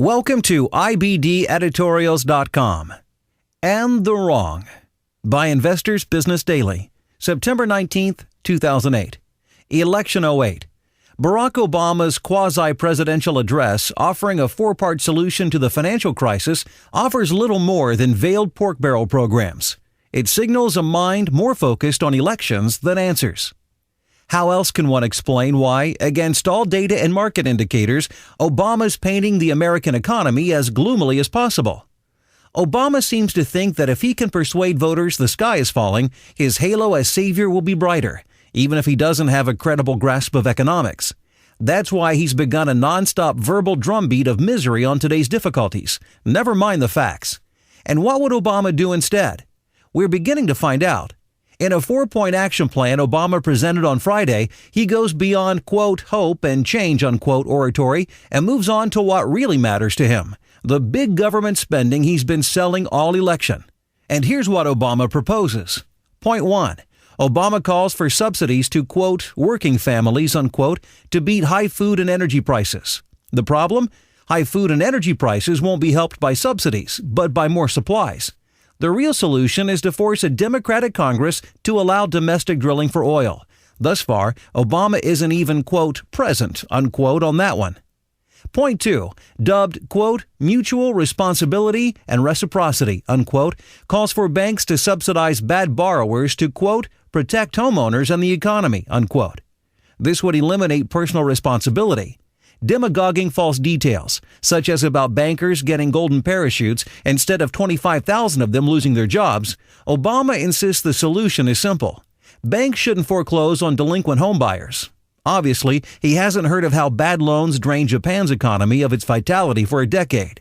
Welcome to IBDeditorials.com. And the Wrong by Investors Business Daily, September 19th, 2008. Election 08. Barack Obama's quasi-presidential address offering a four-part solution to the financial crisis offers little more than veiled pork barrel programs. It signals a mind more focused on elections than answers. How else can one explain why, against all data and market indicators, Obama's painting the American economy as gloomily as possible? Obama seems to think that if he can persuade voters the sky is falling, his halo as savior will be brighter, even if he doesn't have a credible grasp of economics. That's why he's begun a nonstop verbal drumbeat of misery on today's difficulties. Never mind the facts. And what would Obama do instead? We're beginning to find out. In a four-point action plan Obama presented on Friday, he goes beyond, quote, hope and change, unquote, oratory and moves on to what really matters to him, the big government spending he's been selling all election. And here's what Obama proposes. Point 1. Obama calls for subsidies to, quote, working families, unquote, to beat high food and energy prices. The problem? High food and energy prices won't be helped by subsidies, but by more supplies. The real solution is to force a Democratic Congress to allow domestic drilling for oil. Thus far, Obama isn't even, quote, present, unquote, on that one. Point 2, dubbed, quote, mutual responsibility and reciprocity, unquote, calls for banks to subsidize bad borrowers to, quote, protect homeowners and the economy, unquote. This would eliminate personal responsibility. Demagoguing false details, such as about bankers getting golden parachutes instead of 25,000 of them losing their jobs, Obama insists the solution is simple. Banks shouldn't foreclose on delinquent homebuyers. Obviously, he hasn't heard of how bad loans drain Japan's economy of its vitality for a decade.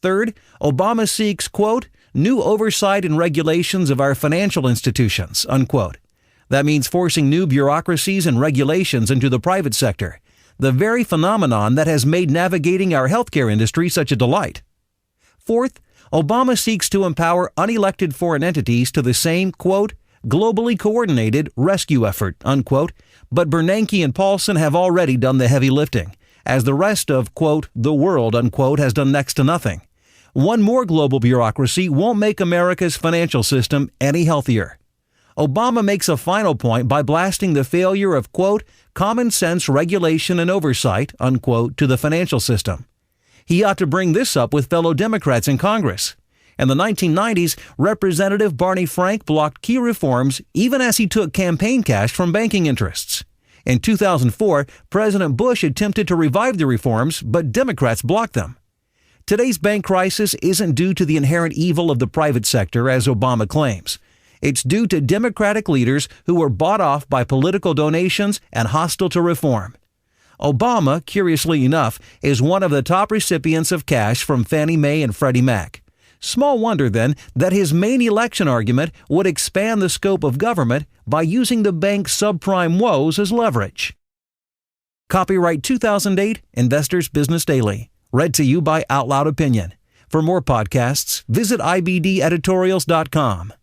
Third, Obama seeks, quote, new oversight and regulations of our financial institutions, unquote. That means forcing new bureaucracies and regulations into the private sector, the very phenomenon that has made navigating our healthcare industry such a delight. Fourth, Obama seeks to empower unelected foreign entities to the same, quote, globally coordinated rescue effort, unquote, but Bernanke and Paulson have already done the heavy lifting, as the rest of, quote, the world, unquote, has done next to nothing. One more global bureaucracy won't make America's financial system any healthier. Obama makes a final point by blasting the failure of, quote, common sense regulation and oversight, unquote, to the financial system. He ought to bring this up with fellow Democrats in Congress. In the 1990s, Representative Barney Frank blocked key reforms even as he took campaign cash from banking interests. In 2004, President Bush attempted to revive the reforms, but Democrats blocked them. Today's bank crisis isn't due to the inherent evil of the private sector, as Obama claims. It's due to Democratic leaders who were bought off by political donations and hostile to reform. Obama, curiously enough, is one of the top recipients of cash from Fannie Mae and Freddie Mac. Small wonder, then, that his main election argument would expand the scope of government by using the bank's subprime woes as leverage. Copyright 2008, Investors Business Daily. Read to you by Out Loud Opinion. For more podcasts, visit IBDeditorials.com.